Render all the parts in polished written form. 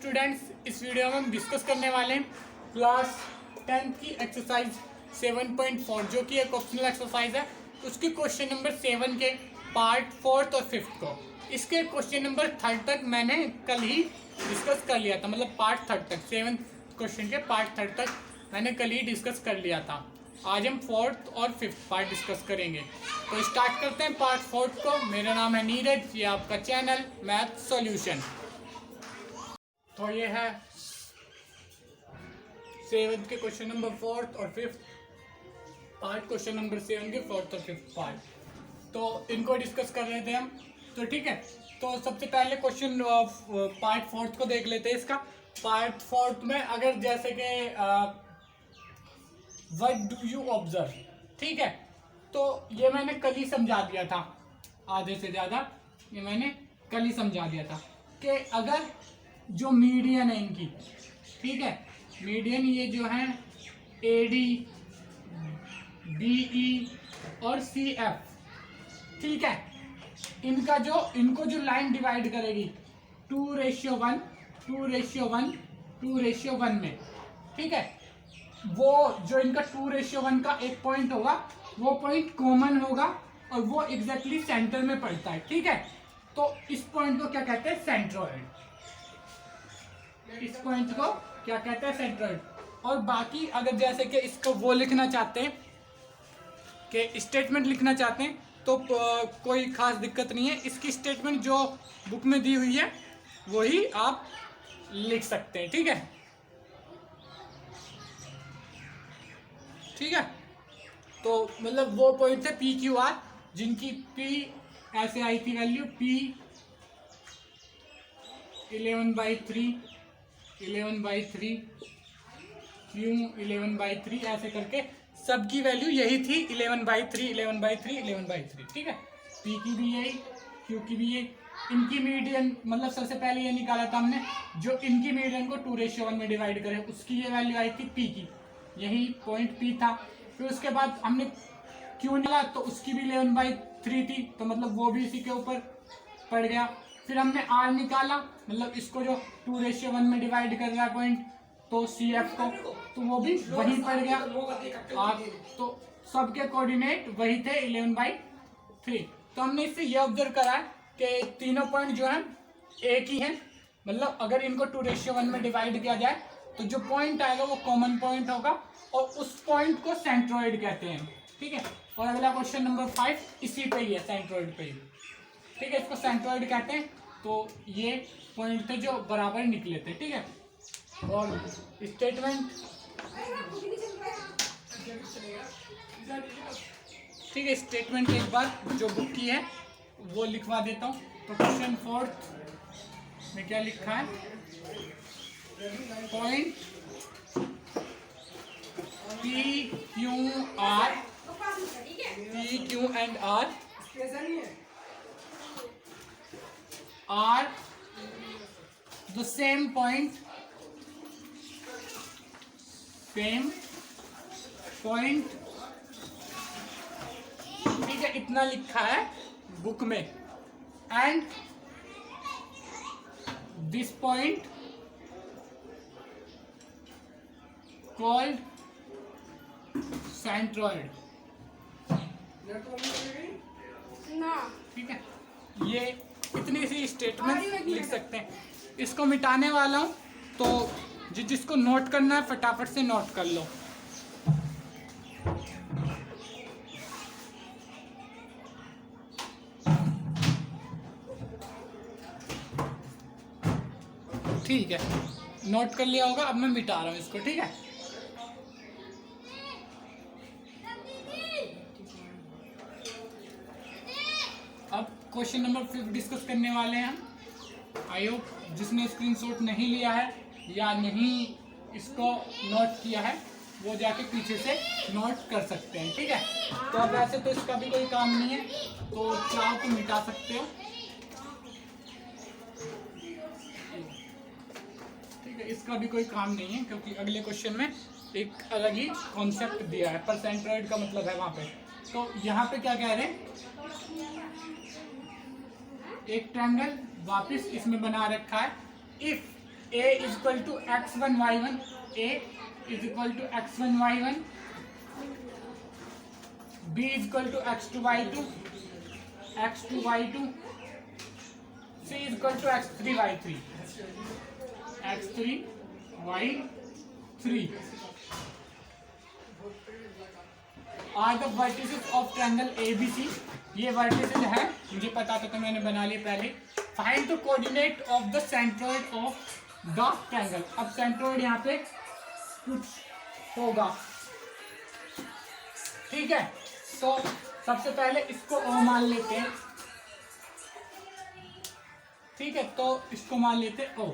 Students, इस video में हम डिस्कस करने वाले हैं क्लास 10th की एक्सरसाइज 7.4 जो कि एक ऑप्शनल एक्सरसाइज है। उसके क्वेश्चन नंबर 7 के पार्ट 4th और 5th को, इसके क्वेश्चन नंबर 3rd तक मैंने कल ही डिस्कस कर लिया था। मतलब पार्ट 3rd तक, 7th क्वेश्चन के पार्ट 3rd तक मैंने कल ही डिस्कस कर लिया था। आज हम 4th और 5th पार्ट डिस्कस करेंगे। तो स्टार्ट करते हैं पार्ट 4th को। मेरा नाम है नीरज, ये आपका चैनल मैथ सॉल्यूशन। तो ये है 7th के क्वेश्चन नंबर 4th और 5th पार्ट, क्वेश्चन नंबर 7 के 4th और 5th पार्ट। तो इनको डिस्कस कर रहे थे हम। तो ठीक है, तो सबसे पहले क्वेश्चन पार्ट 4th को देख लेते हैं। इसका पार्ट 4th में अगर जैसे कि व्हाट डू यू ऑब्जर्व, ठीक है, तो ये मैंने कल ही समझा दिया था, आधे से ज़्यादा ये मैंने कल ही समझा दिया था कि अगर जो मीडियन है इनकी, ठीक है, मीडियन ये जो है AD, BE और CF, ठीक है, इनको जो लाइन डिवाइड करेगी 2:1, 2:1, 2:1 में, ठीक है, वो जो इनका 2:1 का एक पॉइंट होगा, वो पॉइंट कॉमन होगा और वो एग्जैक्टली सेंटर में पड़ता है। ठीक है, तो इस पॉइंट को क्या कहते हैं? सेंट्रोइड। इस पॉइंट को क्या कहते हैं? सेंट्रोइड। और बाकी अगर जैसे कि इसको वो लिखना चाहते हैं कि स्टेटमेंट लिखना चाहते हैं तो कोई खास दिक्कत नहीं है। इसकी स्टेटमेंट जो बुक में दी हुई है वही आप लिख सकते हैं। ठीक है, ठीक है, तो मतलब वो पॉइंट थे PQR जिनकी P ऐसे आई थी वैल्यू P 11/3, 11/3, Q 11/3, ऐसे करके सबकी वैल्यू यही थी 11/3, 11/3, 11/3। ठीक है, P की भी यही, Q की भी यही। इनकी मीडियन मतलब सबसे पहले ये निकाला था हमने, जो इनकी मीडियन को 2:1 में डिवाइड करे उसकी ये वैल्यू आई थी P की, यही पॉइंट P था। फिर उसके बाद हमने Q निकाला तो उसकी भी 11/3 थी, तो मतलब वो भी इसी के ऊपर पड़ गया। फिर हमने R निकाला, मतलब इसको जो 2:1 में डिवाइड कर रहा है पॉइंट, तो CF को, तो वो भी वहीं पड़ गया। R तो सबके कोऑर्डिनेट वही थे 11/3। तो हमने इससे ये ऑब्जर्व करा है कि तीनों पॉइंट जो है एक ही है। मतलब अगर इनको 2:1 में डिवाइड किया जाए तो जो पॉइंट आएगा वो कॉमन पॉइंट होगा और उस पॉइंट को सेंट्रोइड कहते हैं। ठीक है, और अगला क्वेश्चन नंबर 5 इसी पे ही है, सेंट्रोइड पे ही। ठीक है, इसको सेंट्रोइड कहते हैं। तो ये पॉइंट थे जो बराबर निकले थे। ठीक है, और स्टेटमेंट, ठीक है, स्टेटमेंट एक बार जो बुक की है वो लिखवा देता हूँ। तो क्वेश्चन 4th में क्या लिखा है? Point PQR, PQ and R are the same point, ठीक है, इतना लिखा है बुक में। And this point called centroid. ठीक है, ये इतनी सी स्टेटमेंट लिख सकते हैं। इसको मिटाने वाला हूं, तो जिसको नोट करना है फटाफट से नोट कर लो। ठीक है, नोट कर लिया होगा। अब मैं मिटा रहा हूं इसको। ठीक है, अब क्वेश्चन नंबर 5 डिस्कस करने वाले हैं हम। आई होप जिसने स्क्रीनशॉट नहीं लिया है या नहीं इसको नोट किया है वो जाके पीछे से नोट कर सकते हैं। ठीक है, तो अब वैसे तो इसका भी कोई काम नहीं है, तो चाहो तो मिटा सकते हो। ठीक है, इसका भी कोई काम नहीं है क्योंकि अगले क्वेश्चन में एक अलग ही कॉन्सेप्ट दिया है, पर सेंट्रोइड का मतलब है वहां पे। तो यहाँ पे क्या कह रहे हैं? एक ट्रायंगल वापस इसमें बना रखा है। If a is equal to x1 y1, a is equal to x1 y1, b is equal to x2 y2, x2 y2, c is equal to x3 y3 are the vertices of triangle ABC। ये vertices है, मुझे पता था तो मैंने बना लिया पहले। Find the coordinate of the centroid of the triangle. अब सेंट्रोइड यहाँ पे कुछ होगा, ठीक है। तो सबसे पहले इसको O मान लेते हैं, ठीक है। तो इसको मान लेते हैं O।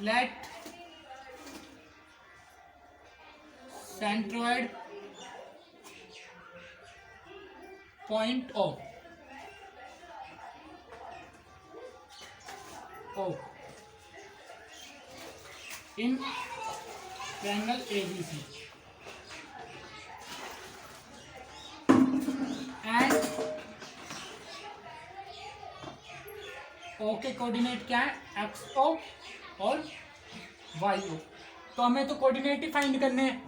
Let centroid point O in triangle ABC and O के कोऑर्डिनेट क्या है, XO और YO। तो हमें तो कोऑर्डिनेट ही फाइंड करने हैं,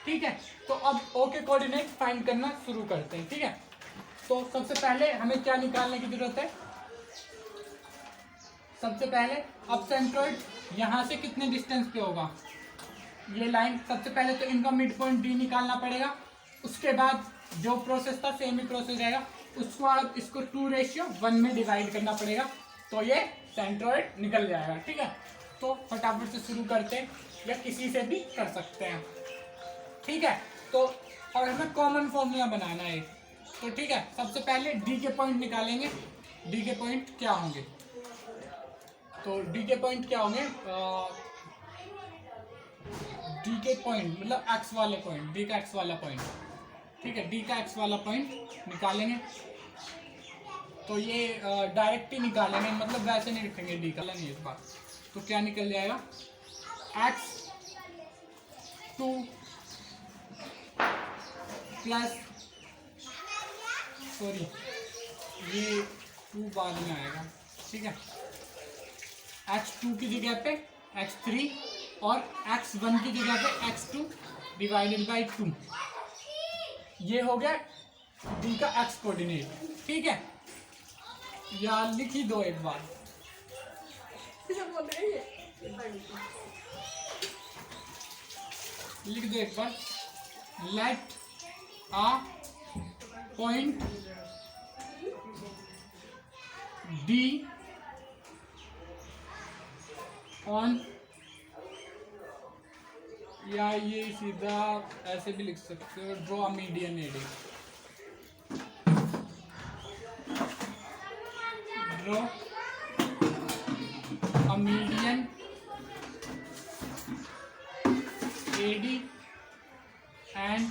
ठीक है। तो अब O के कोऑर्डिनेट फाइंड करना शुरू करते हैं, ठीक है। तो सबसे पहले हमें क्या निकालने की जरूरत है, सबसे पहले अब सेंट्रोइड यहाँ से कितने डिस्टेंस पे होगा, ये लाइन। सबसे पहले तो इनका मिड पॉइंट D निकालना पड़ेगा, उसके बाद जो प्रोसेस था सेम ही प्रोसेस रहेगा, उसको आप इसको 2:1 में डिवाइड करना पड़ेगा, तो ये सेंट्रोइड निकल जाएगा, ठीक है। तो फटाफट से शुरू करते हैं, या किसी से भी कर सकते हैं, ठीक है। तो और हमें कॉमन फॉर्मूला बनाना है, तो ठीक है। सबसे पहले D के पॉइंट निकालेंगे। D के पॉइंट क्या होंगे, तो D के पॉइंट क्या होंगे, D के पॉइंट मतलब x वाले पॉइंट, D का x वाला पॉइंट, ठीक है। D का x वाला पॉइंट निकालेंगे, तो ये डायरेक्ट ही निकालेंगे, मतलब वैसे नहीं लिखेंगे D का, नहीं इस बार। तो क्या निकल जाएगा, x2 प्लस, सॉरी ये 2 बाद में आएगा, ठीक है। x2 की जगह पे x3 और x1 की जगह पे x2 डिवाइडेड बाई 2, ये हो गया D का x कोऑर्डिनेट, ठीक है। या लिख ही दो एक बार, लिख दो एक बार। Let a point D on, या ये सीधा ऐसे भी लिख सकते हो, draw a median AD, draw a median AD and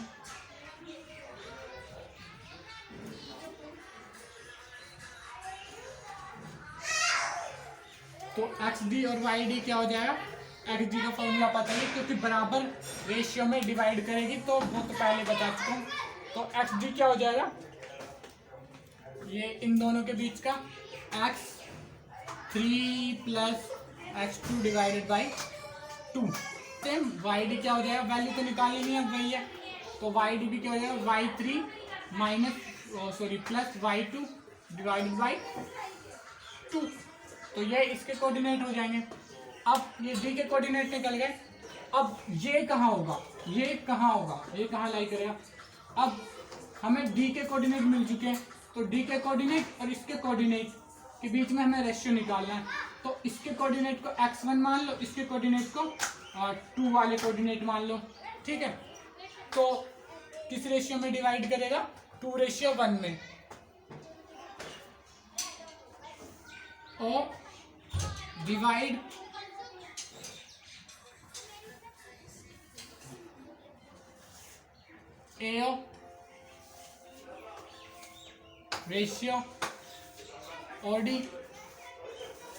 तो XD और YD क्या हो जाएगा, XD का फॉर्मूला पता है क्योंकि बराबर रेशियो में डिवाइड करेगी, तो वो तो पहले बता चुका हूँ। तो XD क्या हो जाएगा, ये इन दोनों के बीच का x3 plus x2 divided by 2। Same YD क्या हो जाएगा, वैल्यू तो निकालनी नहीं है, वही है। तो YD भी क्या हो जाएगा, y3 minus plus y2 divided by 2। तो ये इसके कोऑर्डिनेट हो जाएंगे। अब ये D के कोऑर्डिनेट निकल गए। अब ये कहाँ होगा, ये कहाँ लाई करेगा। अब हमें D के कोऑर्डिनेट मिल चुके हैं, तो D के कोऑर्डिनेट और इसके कोऑर्डिनेट के बीच में हमें रेशियो निकालना है। तो इसके कोऑर्डिनेट को x1 मान लो, इसके कोऑर्डिनेट को 2 वाले कोऑर्डिनेट मान लो, ठीक है। तो किस रेशियो में डिवाइड करेगा, 2:1 में। और divide AO ratio OD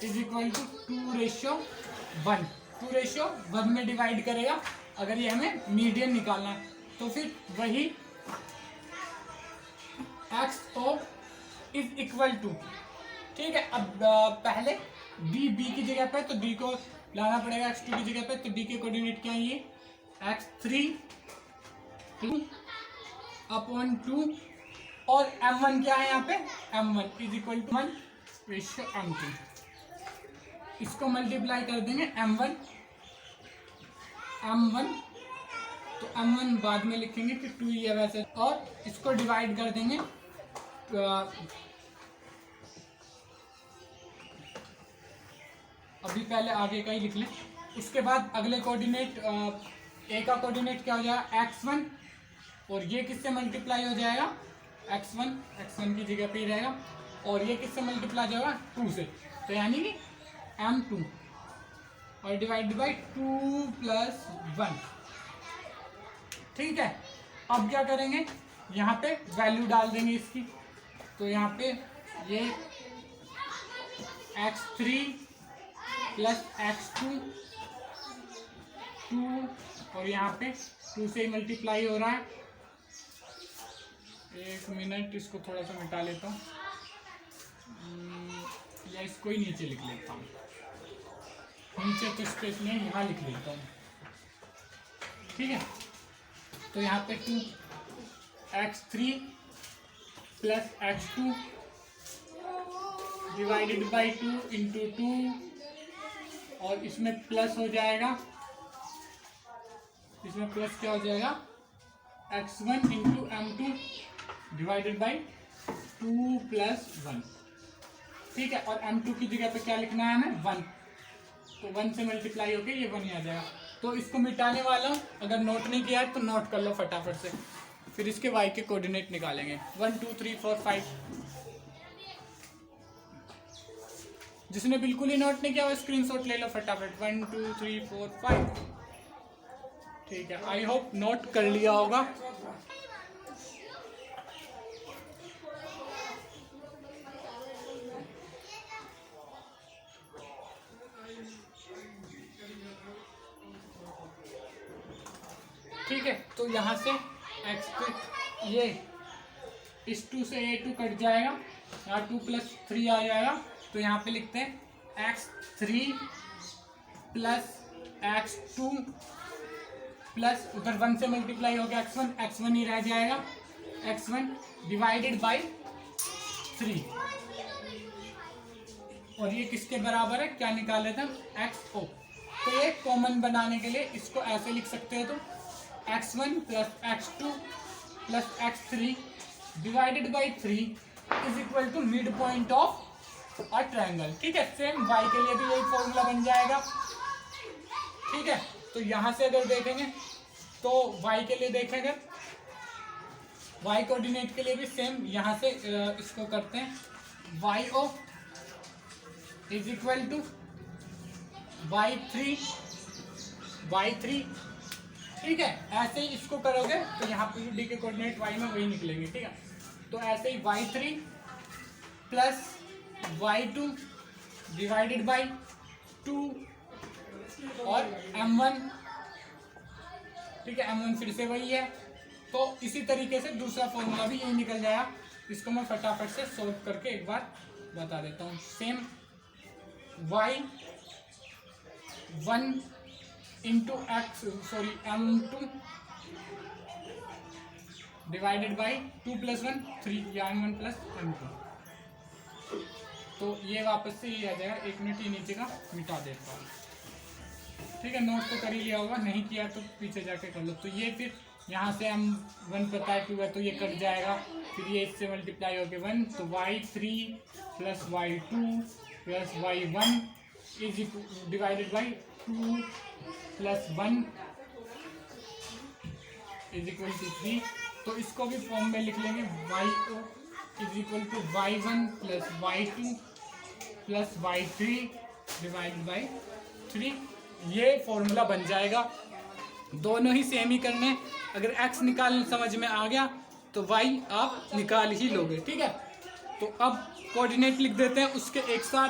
is equal to 2:1। 2:1 में डिवाइड करेगा अगर ये हमें मीडियन निकालना है। तो फिर वही XO इज इक्वल टू, ठीक है। अब पहले बी की जगह पे, तो डी को लाना पड़ेगा x2 की जगह पे, तो डी के कोऑर्डिनेट क्या है ये x3 2/2 और m1 क्या है यहाँ पे m1 is equal to 1/m2। इसको मल्टीप्लाई कर देंगे m1 तो m1 बाद में लिखेंगे कि 2 ही है वैसे, और इसको डिवाइड कर देंगे अभी पहले आगे का ही लिख लें। उसके बाद अगले कोऑर्डिनेट ए का कोऑर्डिनेट क्या हो जाएगा x1, और ये किससे मल्टीप्लाई हो जाएगा x1 की जगह पे ही रहेगा, और ये किससे मल्टीप्लाई हो जाएगा 2 से, तो यानी कि m2 और डिवाइड बाई 2 + 1, ठीक है। अब क्या करेंगे, यहाँ पे वैल्यू डाल देंगे इसकी, तो यहाँ पे ये x3 + x2 2, और यहाँ पे 2 से ही मल्टीप्लाई हो रहा है। एक मिनट, इसको थोड़ा सा मिटा लेता हूँ, या इसको ही नीचे लिख लेता हूँ, नीचे तो स्पेस नहीं, यहाँ लिख लेता हूँ, ठीक है। तो यहाँ पे 2x3 + x2 डिवाइडेड बाई 2 × 2, और इसमें प्लस हो जाएगा, इसमें प्लस क्या हो जाएगा x1 × m2 डिवाइडेड बाई 2 + 1, ठीक है। और m2 की जगह पे क्या लिखना है हमें 1, तो 1 से मल्टीप्लाई होके ये 1 ही आ जाएगा। तो इसको मिटाने वाला हूँ, अगर नोट नहीं किया है तो नोट कर लो फटाफट से, फिर इसके y के कोऑर्डिनेट निकालेंगे 1 2 3 4 5। जिसने बिल्कुल ही नोट नहीं किया वो स्क्रीनशॉट ले लो फटाफट, 1 2 3 4 5, ठीक है। आई होप नोट कर लिया होगा। ठीक है, तो यहाँ से x ये इस 2 से ये 2 कट जाएगा, यहाँ 2 + 3 आ जाएगा, तो यहाँ पे लिखते हैं x3 + x2 प्लस उधर 1 से मल्टीप्लाई हो गया x1 ही रह जाएगा, x1 डिवाइडेड बाई 3, और ये किसके बराबर है, क्या निकाले थे xo। तो ये कॉमन बनाने के लिए इसको ऐसे लिख सकते हो, तो x1 + x2 + x3 divided by 3 is equal to mid point of a triangle, ठीक है। सेम y के लिए भी यही फॉर्मूला बन जाएगा, ठीक है। तो यहाँ से अगर देखेंगे तो y के लिए देखेंगे, y कोऑर्डिनेट के लिए भी सेम यहाँ से इसको करते हैं, yo is equal to y3, ठीक है। ऐसे ही इसको करोगे तो यहाँ पे डी के कोऑर्डिनेट y में वही निकलेंगे, ठीक है। तो ऐसे ही y3 + y2 डिवाइडेड बाई 2 और m1, ठीक है। m1 फिर से वही है, तो इसी तरीके से दूसरा फॉर्मूला भी यही निकल जाएगा। इसको मैं फटाफट से सॉल्व करके एक बार बता देता हूँ। Same y1 × m2 divided by 2 + 1 3 या m1 + m2, तो ये वापस से ये आ जाएगा। एक मिनट ये नीचे का मिटा देता हूँ, ठीक है। नोट तो कर ही लिया होगा, नहीं किया तो पीछे जाके कर लो। तो ये फिर यहाँ से m1 पता है 2 है, तो ये कट जाएगा, फिर ये इससे मल्टीप्लाई हो गया 1, तो y3 + y2 + y1 is divided by 2 + 1 is equal to 3। तो इसको भी फॉर्म में लिख लेंगे, yo is equal to y1 + y2 + y3 divided by 3। ये फॉर्मूला बन जाएगा। दोनों ही सेम ही करने, अगर x निकालने समझ में आ गया तो y आप निकाल ही लोगे, ठीक है। तो अब कोऑर्डिनेट लिख देते हैं उसके एक साथ,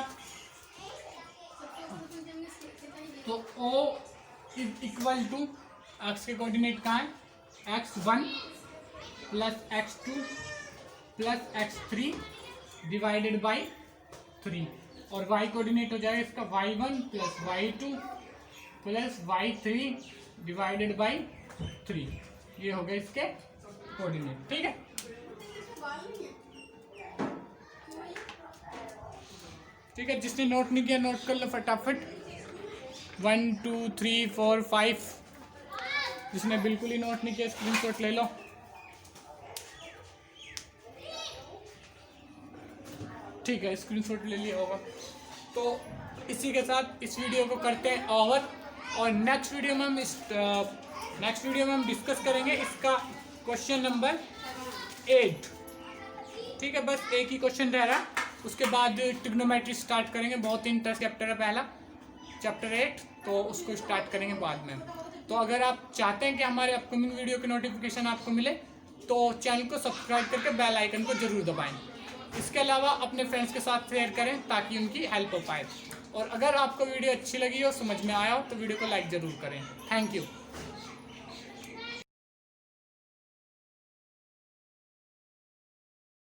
तो O is equal to x के कोऑर्डिनेट कहाँ है, x1 + x2 + x3 divided by 3 और y कोऑर्डिनेट हो जाएगा इसका y1 plus y2 plus y3 divided by 3। ये हो गए इसके कोऑर्डिनेट। ठीक है, ठीक है, जिसने नोट नहीं किया नोट कर लो फटाफट। 1 2 3 4 5। जिसने बिल्कुल ही नोट नहीं किया स्क्रीनशॉट ले लो। ठीक है, स्क्रीनशॉट ले लिया होगा। तो इसी के साथ इस वीडियो को करते हैं ओवर और नेक्स्ट वीडियो में हम डिस्कस करेंगे इसका क्वेश्चन नंबर 8। ठीक है, बस एक ही क्वेश्चन रह रहा है, उसके बाद ट्रिग्नोमेट्री स्टार्ट करेंगे। बहुत ही इंटरेस्ट चैप्टर है पहला, चैप्टर 8, तो उसको स्टार्ट करेंगे बाद में। तो अगर आप चाहते हैं कि हमारे अपकमिंग वीडियो की नोटिफिकेशन आपको मिले तो चैनल को सब्सक्राइब करके बेल आइकन को जरूर दबाएं। इसके अलावा अपने फ्रेंड्स के साथ शेयर करें ताकि उनकी हेल्प हो पाए। और अगर आपको वीडियो अच्छी लगी हो, समझ में आया हो, तो वीडियो को लाइक ज़रूर करें। Thank you.